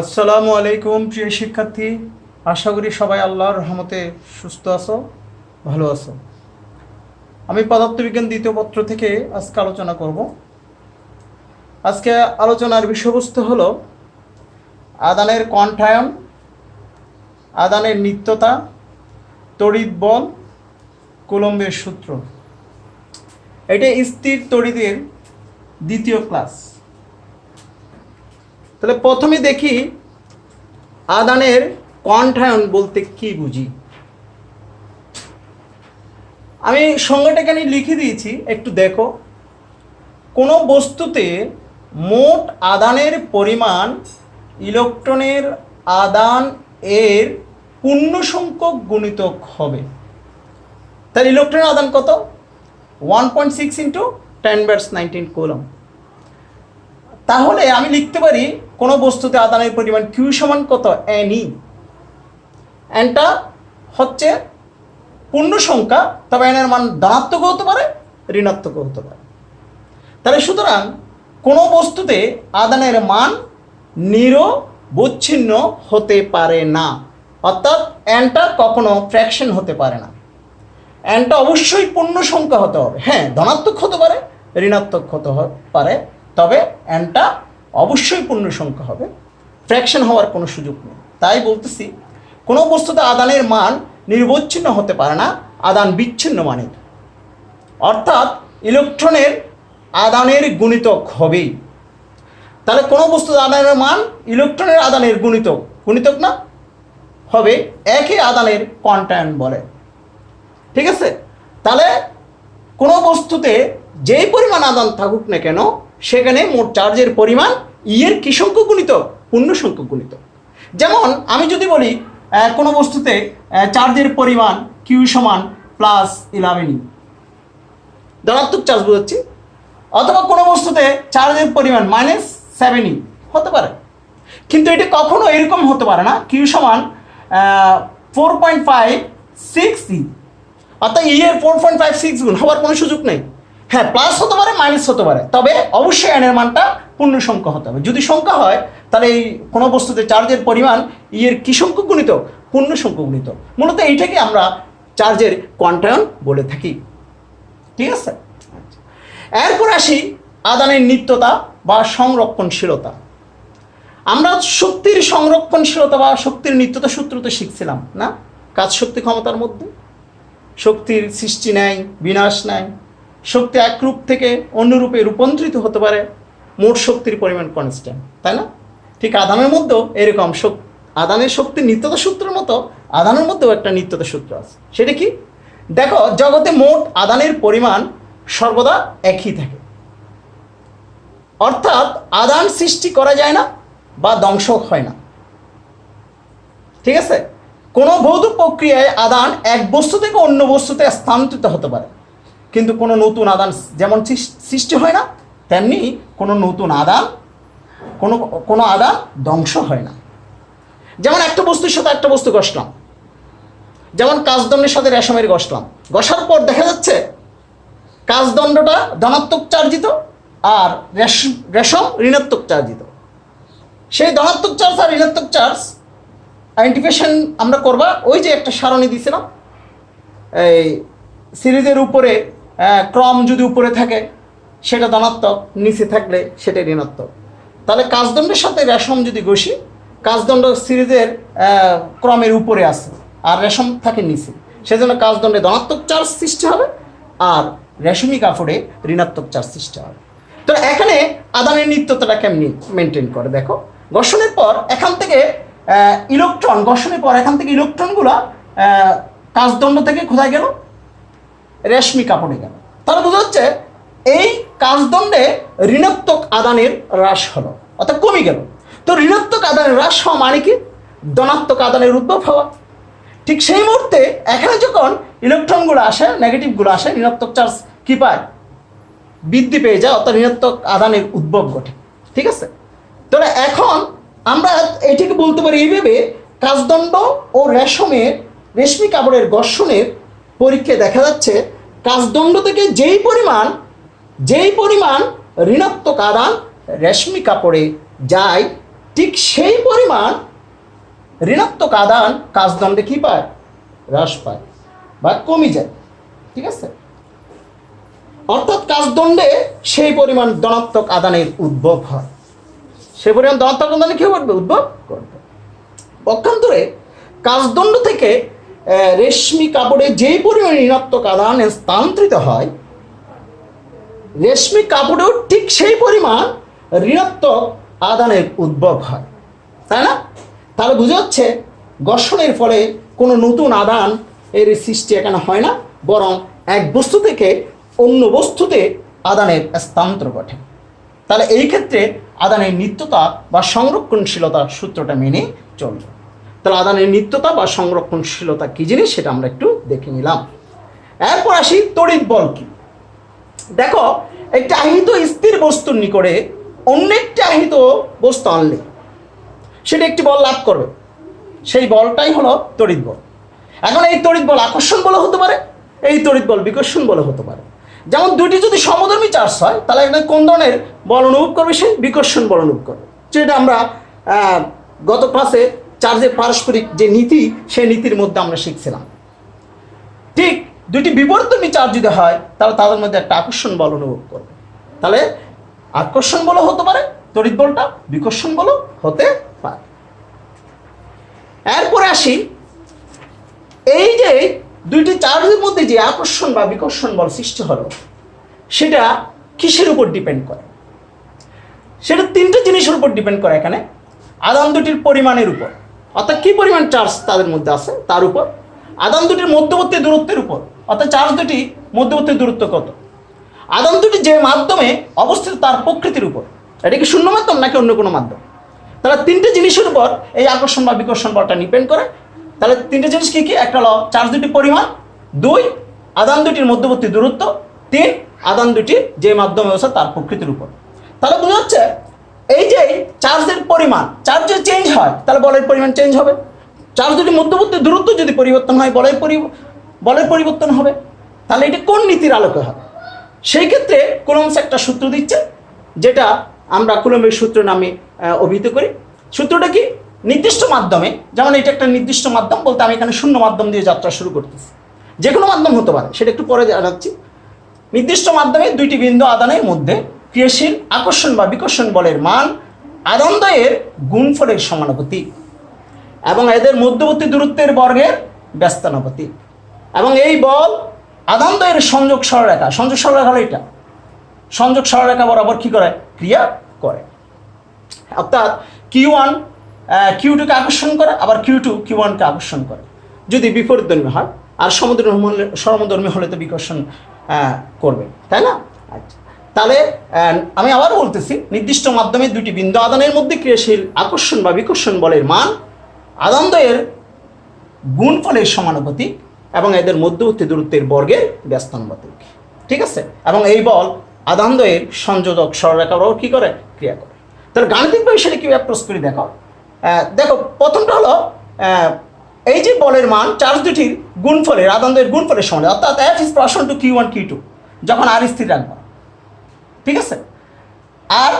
আসসালামু আলাইকুম প্রিয় শিক্ষার্থী, আশা করি সবাই আল্লাহর রহমতে সুস্থ আছো, ভালো আছো। আমি পদার্থবিজ্ঞান দ্বিতীয় পত্র থেকে আজকে আলোচনা করব। আজকে আলোচনার বিষয়বস্তু হলো আদানের কোয়ান্টায়ন, আদানের নিত্যতা, তড়িৎ বল, কুলম্বের সূত্র। এটা স্থির তড়িতের দ্বিতীয় ক্লাস। তাহলে প্রথমে দেখি আদানের কোয়ান্টায়ন বলতে কি বুঝি। আমি সংজ্ঞাটা এখানে লিখে দিয়েছি, একটু দেখো। কোনো বস্তুতে মোট আদানের পরিমাণ ইলেকট্রনের আদান এর পূর্ণ সংখ্যক গুণিতক হবে। তাহলে ইলেকট্রনের আদান কত? 1.6 ইন্টু 10⁻19 কুলম। তাহলে আমি লিখতে পারি কোনো বস্তুতে আদানের পরিমাণ কিউ সমান কত? এনই। এনটা হচ্ছে পূর্ণ সংখ্যা, তবে এনের মান ধনাত্মক হতে পারে, ঋণাত্মক হতে পারে। তাহলে সুতরাং কোনো বস্তুতে আদানের মান নিরবচ্ছিন্ন হতে পারে না, অর্থাৎ এনটা কখনো ফ্র্যাকশন হতে পারে না। এনটা অবশ্যই পূর্ণ সংখ্যা হতে হবে। হ্যাঁ, ধনাত্মক হতে পারে, ঋণাত্মক হতে পারে, তবে এনটা অবশ্যই পূর্ণ সংখ্যা হবে, ফ্র্যাকশন হওয়ার কোনো সুযোগ নেই। তাই বলতেছি কোনো বস্তুতে আদানের মান নিরবচ্ছিন্ন হতে পারে না, আদান বিচ্ছিন্ন মানের, অর্থাৎ ইলেকট্রনের আদানের গুণিতক হবেই। তাহলে কোনো বস্তুতে আদানের মান ইলেকট্রনের আদানের গুণিতক না, হবে একই আদানের কোয়ান্টায়ন বলে। ঠিক আছে? তাহলে কোনো বস্তুতে যেই পরিমাণ আদান থাকুক না কেন, সেখানে মোট চার্জের পরিমাণ এর কি সংখ্যক গুণিতক? পূর্ণ সংখ্যক গুণিতক। যেমন আমি যদি বলি কোনো বস্তুতে চার্জের পরিমাণ কিউ সমান +11, ধনাত্মক চার্জ বোঝাচ্ছি, অথবা কোনো বস্তুতে চার্জের পরিমাণ -7 হতে পারে, কিন্তু এটা কখনো এরকম হতে পারে না কিউ সমান 4.56, অর্থাৎ এর 4.56 গুণ হওয়ার কোনো সুযোগ নেই। হ্যাঁ, প্লাস হতে পারে, মাইনাস হতে পারে, তবে অবশ্যই এনের মানটা পূর্ণ সংখ্যা হতে হবে। যদি সংখ্যা হয় তাহলে এই কোনো বস্তুতে চার্জের পরিমাণ এর কি সংখ্যক গুণিতক? পূর্ণ সংখ্যক গুণিতক। মূলত এইটাকে আমরা চার্জের কোয়ান্টায়ন বলে থাকি। ঠিক আছে? এরপর আসি আদানের নিত্যতা বা সংরক্ষণশীলতা। আমরা শক্তির সংরক্ষণশীলতা বা শক্তির নিত্যতা সূত্র তো শিখছিলাম না, কাজ শক্তি ক্ষমতার মধ্যে। শক্তির সৃষ্টি নাই, বিনাশ নাই, শক্তি এক রূপ থেকে অন্য রূপে রূপান্তরিত হতে পারে, মোট শক্তির পরিমাণ কনস্ট্যান্ট, তাই না? ঠিক আদানের মধ্যেও এরকম আদানের শক্তির নিত্যতা সূত্রের মতো আদানের মধ্যেও একটা নিত্যতা সূত্র আছে। সেটা কি? দেখো, জগতে মোট আদানের পরিমাণ সর্বদা একই থাকে, অর্থাৎ আদান সৃষ্টি করা যায় না বা ধ্বংস হয় না। ঠিক আছে? কোনো ভৌত প্রক্রিয়ায় আদান এক বস্তু থেকে অন্য বস্তুতে স্থানান্তরিত হতে পারে, কিন্তু কোনো নতুন আদান যেমন সৃষ্টি হয় না, তেমনি কোনো নতুন আদান কোনো আদান ধ্বংস হয় না। যেমন একটা বস্তুর সাথে একটা বস্তু ঘষলাম, যেমন কাচদণ্ডের সাথে রেশমের ঘষলাম, ঘষার পর দেখা যাচ্ছে কাচদণ্ডটা ধনাত্মক চার্জিত আর রেশম ঋণাত্মক চার্জিত। সেই ধনাত্মক চার্জ আর ঋণাত্মক চার্জ আইডেন্টিফিকেশন আমরা করবা, ওই যে একটা সারণী দিয়েছিলাম, এই সিরিজের উপরে ক্রম যদি উপরে থাকে সেটা ধনাত্মক, নিচে থাকলে সেটা ঋণাত্মক। তাহলে কাচদণ্ডের সাথে রেশম যদি ঘষি, কাচদণ্ড সিরিজের ক্রমের উপরে আছে আর রেশম থাকে নিচে, সেজন্য কাচদণ্ডে ধনাত্মক চার্জ সৃষ্টি হবে আর রেশমি কাপড়ে ঋণাত্মক চার্জ সৃষ্টি হবে। তো এখানে আদানের নিত্যতাটা কেমনি মেনটেন করে দেখো। ঘর্ষণের পর এখান থেকে ইলেকট্রনগুলো কাচদণ্ড থেকে কোথায় গেল? রেশমি কাপড়ে গেল। তাহলে বোঝা যাচ্ছে এই কাচদণ্ডে ঋণাত্মক আদানের হ্রাস হলো, অর্থাৎ কমে গেল। তো ঋণাত্মক আদানের হ্রাস হওয়া মানে কি? ধনাত্মক আদানের উদ্ভব হওয়া। ঠিক সেই মুহূর্তে এখানে যখন ইলেকট্রনগুলো আসে, নেগেটিভগুলো আসে, ঋণাত্মক চার্জ কী পায়? বৃদ্ধি পেয়ে যায়, অর্থাৎ ঋণাত্মক আদানের উদ্ভব ঘটে। ঠিক আছে? তাহলে এখন আমরা এটিকে বলতে পারি এইভাবে, কাচদণ্ড ও রেশমি কাপড়ের ঘর্ষণের পরীক্ষায় দেখা যাচ্ছে কাচদণ্ড থেকে যেই পরিমাণ ঋণাত্মক আদান রেশমি কাপড়ে যায়, ঠিক সেই পরিমাণ ঋণাত্মক আদান কাজদণ্ডে কি পায়, হ্রাস পায় বা কমে যায়। ঠিক আছে, অর্থাৎ কাজদণ্ডে সেই পরিমাণ ধনাত্মক আদানের উদ্ভব হয়, সেই পরিমাণ ধনাত্মক আদানে কি করবে, উদ্ভব করবে। পক্ষান্তরে কাজদণ্ড থেকে রেশমি কাপড়ে যেই পরিমাণ ঋণাত্মক আদান স্থানান্তরিত হয়, রেশমি কাপড়েও ঠিক সেই পরিমাণ ঋণাত্মক আদানের উদ্ভব হয়, তাই না? তাহলে বোঝা যাচ্ছে ঘর্ষণের ফলে কোনো নতুন আদান এর সৃষ্টি এখানে হয় না, বরং এক বস্তু থেকে অন্য বস্তুতে আদানের স্থানান্তর ঘটে। তাহলে এই ক্ষেত্রে আদানের নিত্যতা বা সংরক্ষণশীলতা সূত্রটা মেনে চলবে। তাহলে আদানের নিত্যতা বা সংরক্ষণশীলতা কী জিনিস সেটা আমরা একটু দেখে নিলাম। এরপর আসি তড়িৎ বল কি। দেখো, একটি আহিত স্থির বস্তুর নিকটে অন্য একটি আহিত বস্তু আনলে সেটা একটি বল লাভ করবে, সেই বলটাই হলো তড়িৎ বল। এখন এই তড়িৎ বল আকর্ষণ বলে হতে পারে, এই তড়িৎ বল বিকর্ষণ বলে হতে পারে। যেমন দুটি যদি সমধর্মী চার্জ হয় তাহলে এখানে কোন ধরনের বল অনুভব করবে, সে বিকর্ষণ বল অনুভব করবে, যেটা আমরা গত ক্লাসে চার্জের পারস্পরিক যে নীতি, সেই নীতির মধ্যে আমরা শিখছিলাম। ঠিক দুটি বিপরীতধর্মী চার্জ যদি হয় তাহলে তাদের মধ্যে একটা আকর্ষণ বল অনুভব করবে। তাহলে আকর্ষণ বলও হতে পারে তড়িৎ বলটা, বিকর্ষণ বলও হতে পারে। এরপরে আসি, এই যে দুইটি চার্জের মধ্যে যে আকর্ষণ বা বিকর্ষণ বল সৃষ্টি হলো সেটা কিসের উপর ডিপেন্ড করে? সেটা তিনটে জিনিসের উপর ডিপেন্ড করে। এখানে আদান দুটির পরিমাণের উপর, অর্থাৎ কী পরিমাণ চার্জ তাদের মধ্যে আছে তার উপর, আদান দুটির মধ্যবর্তী দূরত্বের উপর, অর্থাৎ চার্জ দুটি মধ্যবর্তী দূরত্ব কত, আদান দুটি যে মাধ্যমে অবস্থিত তার প্রকৃতির উপর, এটা কি শূন্য মাধ্যম নাকি অন্য কোনো মাধ্যম। তাহলে তিনটে জিনিসের উপর এই আকর্ষণ বা বিকর্ষণ বলটা ডিপেন্ড করে। তাহলে তিনটে জিনিস কী কী? একটা হলো চার্জ দুটির পরিমাণ, 2 আদান দুটির মধ্যবর্তী দূরত্ব, 3 আদান দুটি যে মাধ্যমে আছে তার প্রকৃতির উপর। তাহলে বোঝা যাচ্ছে এই যে চার্জের পরিমাণ, চার্জ যদি চেঞ্জ হয় তাহলে বলের পরিমাণ চেঞ্জ হবে। চার্জ দুটির মধ্যবর্তী দূরত্ব যদি পরিবর্তন হয় বলের পরিবর্তন হবে। তাহলে এটা কোন নীতির আলোকে হবে? সেই ক্ষেত্রে কুলম্বস একটা সূত্র দিচ্ছে, যেটা আমরা কুলম্বের সূত্র নামে অভিহিত করি। সূত্রটা কি? নির্দিষ্ট মাধ্যমে, যেমন এটা একটা নির্দিষ্ট মাধ্যম বলতে আমি এখানে শূন্য মাধ্যম দিয়ে যাত্রা শুরু করতেছি, যে কোনো মাধ্যম হতে পারে, সেটা একটু পরে জানাচ্ছি। নির্দিষ্ট মাধ্যমে দুইটি বিন্দু আদানের মধ্যে ক্রিয়াশীল আকর্ষণ বা বিকর্ষণ বলের মান আদানদ্বয়ের গুণফলের সমানুপাতিক এবং এদের মধ্যবর্তী দূরত্বের বর্গের ব্যস্তানুপাতিক, এবং এই বল আদানদ্বয়ের সংযোগ সরলরেখা হলো এটা, সংযোগ সরলরেখা বরাবর কী করে? ক্রিয়া করে। অর্থাৎ Q1 Q2-কে আকর্ষণ করে, আবার Q2 Q1-কে আকর্ষণ করে যদি বিপরীতধর্মী হয়, আর সমধর্মী হলে তো বিকর্ষণ করবে, তাই না? আচ্ছা, তাহলে আমি আবার বলতেছি, নির্দিষ্ট মাধ্যমে দুটি বিন্দু আদানের মধ্যে ক্রিয়াশীল আকর্ষণ বা বিকর্ষণ বলের মান আদানদ্বয়ের গুণফলের সমানুপাতিক এবং এদের মধ্যবর্তী দূরত্বের বর্গের ব্যস্তানুপাতিক। ঠিক আছে, এবং এই বল আদানদ্বয়ের সংযোজক সরলরেখা বরাবর কী করে? ক্রিয়া করে। তাহলে গাণিতিকভাবে সেটা কীভাবে অ্যাপ্রোচ করি দেখো। দেখো, প্রথমটা হলো এই যে বলের মান চার্জ দুটির গুণফলের, আদানদ্বয়ের গুণফলের সমান, অর্থাৎ F is proportional to Q1 Q2 যখন আর স্থির রাখবা, ঠিক আছে, আর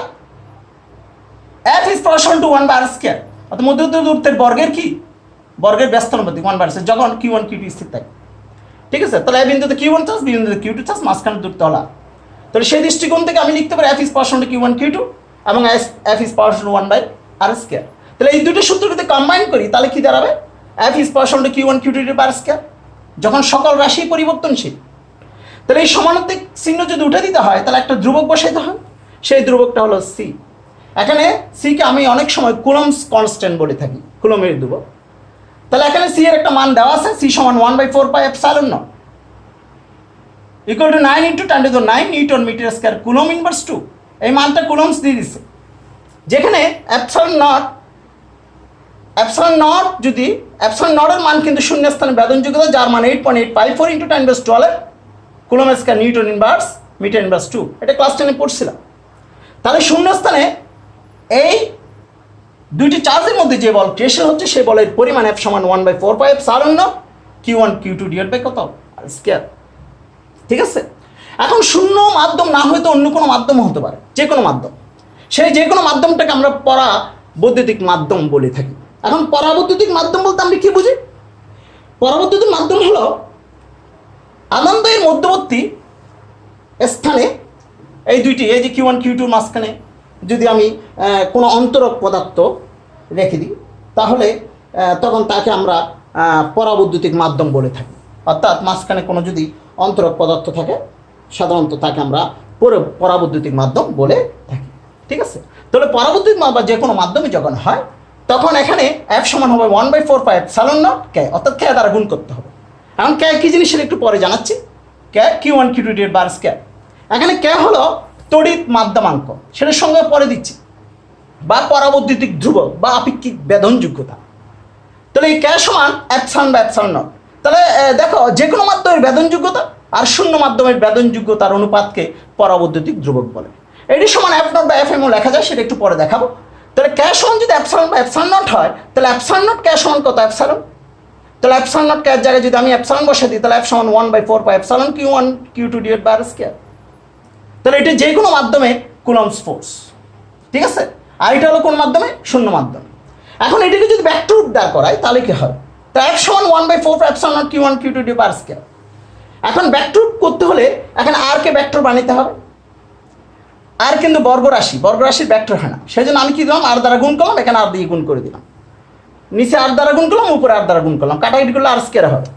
F is proportional to 1/r², অর্থাৎ মধ্যবর্তী দূরত্বের বর্গের কি? বর্গের ব্যস্তানুপাতিক 1/r² যখন Q1 Q2 স্থির থাকে। ঠিক আছে, তাহলে এই বিন্দুতে Q1 চার্জ, বিন্দুতে Q2 চার্জ, মাঝখানে দূরত্ব হলা। তাহলে সেই দৃষ্টিকোণ থেকে আমি লিখতে পারি F is proportional to Q1 Q2 এবং F is proportional to 1/r²। তাহলে এই দুটো সূত্র যদি কম্বাইন করি তাহলে কি দাঁড়াবে? F is proportional to Q1 Q2/r², যখন সকল রাশি পরিবর্তনশীল। তাহলে এই সমানুপাতিক চিহ্ন যদি উঠে দিতে হয় তাহলে একটা ধ্রুবক বসাইতে হয়, সেই ধ্রুবকটা হলো C। এখানে সিকে আমি অনেক সময় কুলম্বস কনস্ট্যান্ট বলে থাকি, কুলম্বের ধ্রুবক। তাহলে এখানে সি এর একটা মান দেওয়া আছে, C সমান 1/4πε0 equal to 9 × 10⁹ newton meter square coulomb inverse 2। এই মানটা কুলম্বস দিয়ে দিচ্ছে, যেখানে এপসাইলন নট যদি এপসাইলন নটের মান কিন্তু শূন্য স্থানে বেদনযোগ্যতা, যার মান 8.854 × 10⁻12 coulomb square newton inverse metre inverse 2। এটা ক্লাস 10-এ পড়ছিলাম। তাহলে শূন্য স্থানে এই দুইটি চার্জের মধ্যে যে বল ক্রিয়াশীল হচ্ছে সেই বলের পরিমাণ F সমান 1/4πε0 Q1 Q2 ডিভাইড বাই কত? r²। ঠিক আছে, এখন শূন্য মাধ্যম না হয়তো অন্য কোনো মাধ্যম হতে পারে, যে কোনো মাধ্যম। সেই যে কোনো মাধ্যমটাকে আমরা পড়া বৈদ্যুতিক মাধ্যম বলে থাকি। এখন পরাবৈদ্যুতিক মাধ্যম বলতে আমরা কি বুঝি? পরাবৈদ্যুতিক মাধ্যম হলো আনন্দের মধ্যবর্তী স্থানে এই দুইটি, এই যে Q1 Q2 মাঝখানে যদি আমি কোনো অন্তরক পদার্থ রেখে দিই, তাহলে তখন তাকে আমরা পরাবৈদ্যুতিক মাধ্যম বলে থাকি। অর্থাৎ মাঝখানে কোনো যদি অন্তরক পদার্থ থাকে, সাধারণত তাকে আমরা পরাবৈদ্যুতিক মাধ্যম বলে থাকি। ঠিক আছে? তাহলে পরাবৈদ্যুতিক বা যে কোনো মাধ্যমে যখন হয়, তখন এখানে F সমান হবে 1/4πε0 K, অর্থাৎ K দ্বারা গুণ করতে হবে। এখন K কী জিনিস সেটা একটু পরে জানাচ্ছি। K Q1 Q2 / K। এখানে K হলো তড়িৎ মাধ্যমাঙ্ক, সেটার সঙ্গে পরে দিচ্ছি, বা পরাবৈদ্যুতিক ধ্রুবক বা আপেক্ষিক বেদনযোগ্যতা। তাহলে এই K সমান ε/ε0। তাহলে দেখো, যে কোনো মাধ্যমের বেদনযোগ্যতা আর শূন্য মাধ্যমের বেদনযোগ্যতার অনুপাতকে পরাবৈদ্যুতিক ধ্রুবক বলে। এটি সমান F0/Fm লেখা যায়, সেটা একটু পরে দেখাবো। তাহলে K সমান যদি ε/ε0 হয়, তাহলে ε0 K সমান কত? এপসাইলন। তাহলে ε0 K এর জায়গায় যদি আমি এপসাইলন বসে দিই, তাহলে F সমান 1/4πε Q1 Q2 / K। তাহলে এটা যে কোনো মাধ্যমে কুলম্বস ফোর্স। ঠিক আছে? আর এটা হলো কোন মাধ্যমে? শূন্য মাধ্যমে। এখন এটাকে যদি ভেক্টর রূপ দেওয়া করায়, তাহলে কি হয়? তো F সমান 1/4πε Q1 Q2 / K। এখন ভেক্টর রূপ করতে হলে এখন আর কে ভেক্টর বানাতে হবে। আর কিন্তু বর্গরাশির ভেক্টর হয় না, সেই জন্য আমি কি দিলাম? আর দ্বারা গুণ করলাম, এখানে আর দিয়ে গুণ করে দিলাম, নিচে আর দ্বারা গুণ করলাম, উপরে আর দ্বারা গুণ করলাম, কাটাকাটি করলে আর স্কয়ার হবে।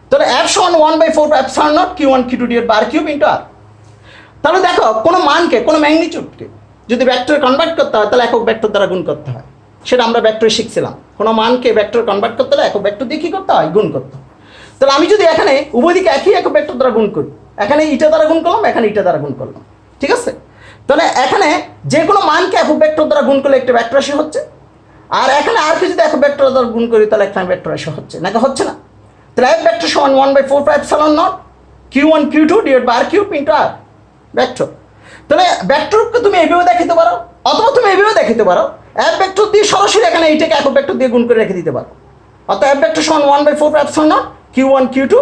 তাহলে F সমান 1/4πε0 Q1 Q2 / R। তাহলে দেখো, কোনো মানকে, কোনো ম্যাগনিটিউডকে যদি ভেক্টরে কনভার্ট করতে হয়, তাহলে একক ভেক্টর দ্বারা গুণ করতে হয়। সেটা আমরা ভেক্টরে শিখছিলাম। কোনো মানকে ভেক্টরে কনভার্ট করতে হলে একক ভেক্টর দিয়ে কী করতে হয়? গুণ করতে হয়। তাহলে আমি যদি এখানে উভয় দিকে একই একক ভেক্টর দ্বারা গুণ করি, এখানে ইটা দ্বারা গুণ করলাম, এখানে ইটা দ্বারা গুণ করলাম। ঠিক আছে? তাহলে এখানে যে কোনো মানকে একক ভেক্টর দ্বারা গুণ করলে একটা ভেক্টর রাশি হচ্ছে, আর এখানে আর কে যদি একক ভেক্টর দ্বারা গুণ করি, তাহলে এখানে ভেক্টর রাশি হচ্ছে নাকি হচ্ছে না? তাহলে এক ভেক্টর সমান 1/4πε0 Q1 Q2 / R ভেক্টর। তাহলে ভেক্টরকে তুমি এইভাবে দেখাতে পারো, অথবা তুমি এইভাবে দেখাতে পারো, এক ভেক্টর দিয়ে সরাসরি এখানে এইটাকে একক ভেক্টর দিয়ে গুণ করে রেখে দিতে পারো। অর্থাৎ এক ভেক্টর সমান 1/4πε0 Q1 Q2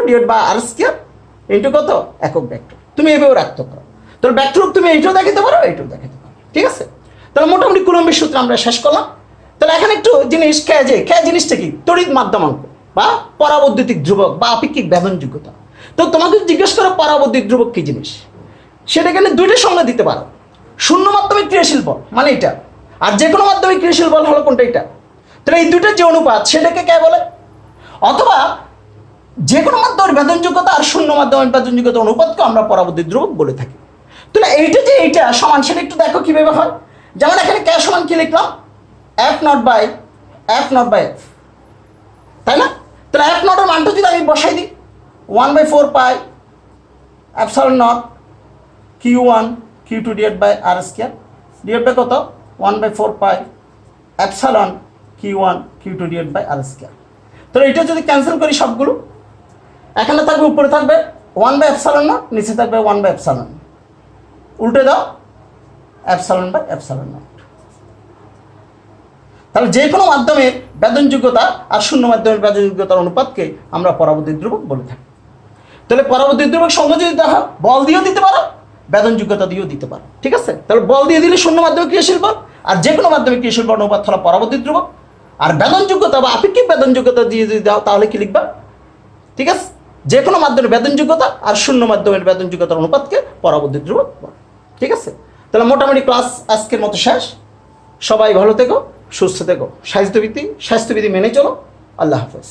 / R² কত? একক ভেক্টর। তুমি এইভাবে রাখতে পারো। তাহলে ভেক্টর তুমি এইটাও দেখাতে পারো, এইটাও দেখাতে পারো। ঠিক আছে? তাহলে মোটামুটি কুলম্বের সূত্র আমরা শেষ করলাম। তাহলে এখানে একটু জিনিস কে জিনিসটা কি? তড়িৎ মাধ্যমাঙ্ক বা পরাবৈদ্যুতিক ধ্রুবক বা আপেক্ষিক বেদনযোগ্যতা। তো তোমাকে জিজ্ঞেস করো পরাবৈদ্যুতিক ধ্রুবক কি জিনিস, সেটা এখানে দুইটার সঙ্গে দিতে পারো। শূন্য মাধ্যমিক ক্রিয়াশীল বল মানে এটা, আর যে কোনো মাধ্যমিক ক্রিয়াশীল বল হলো কোনটা? এটা। তাহলে এই দুইটার যে অনুপাত, সেটাকে কে বলে? অথবা যে কোনো মাধ্যমের বেদনযোগ্যতা আর শূন্য মাধ্যমের বেদনযোগ্যতা অনুপাতকে আমরা পরাবৈদ্যুতিক ধ্রুবক বলে থাকি। তাহলে এইটা যে এইটা সমান, সেটা একটু দেখো কীভাবে হয়। যেমন এখানে K সমান কি লিখলাম? F0/F, তাই না? তাহলে F0 এর মানটা যদি আমি বসাই দিই, 1/4πε0 Q1 Q2 / R² কত? 1/4πε Q1 Q2 / R²। তাহলে এটা যদি ক্যান্সেল করি সবগুলো, এখানে থাকবে, উপরে থাকবে 1/ε0, নিচে থাকবে 1/ε। উল্টে দাও, ε/ε0। তাহলে যে কোনো মাধ্যমের বেদনযোগ্যতা আর শূন্য মাধ্যমের বেদনযোগ্যতার অনুপাতকে আমরা পরাবৈদ্যুতিক ধ্রুবক বলে থাকি। তাহলে পরাবৈদ্যুতিক ধ্রুবক সঙ্গে যদি দেওয়া হয়, বল দিয়েও দিতে পারো, বেদনযোগ্যতা দিয়েও দিতে পারো। ঠিক আছে? তাহলে বল দিয়ে দিলে শূন্য মাধ্যমে ক্রিয়াশীল বল, আর যে কোনো মাধ্যমে ক্রিয়াশীল বল অনুপাত হলো পরাবৈদ্যুতিক ধ্রুবক। আর বেদনযোগ্যতা বা আপেক্ষিক বেদনযোগ্যতা দিয়ে যদি দাও, তাহলে কি লিখবা? ঠিক আছে? যে কোনো মাধ্যমের বেদনযোগ্যতা আর শূন্য মাধ্যমের বেদনযোগ্যতার অনুপাতকে পরাবৈদ্যুতিক ধ্রুবক বলে। ঠিক আছে? তাহলে মোটামুটি ক্লাস আজকের মতো শেষ। সবাই ভালো থেকো, সুস্থ থেকো, স্বাস্থ্যবিধি মেনে চলো। আল্লাহ হাফেজ।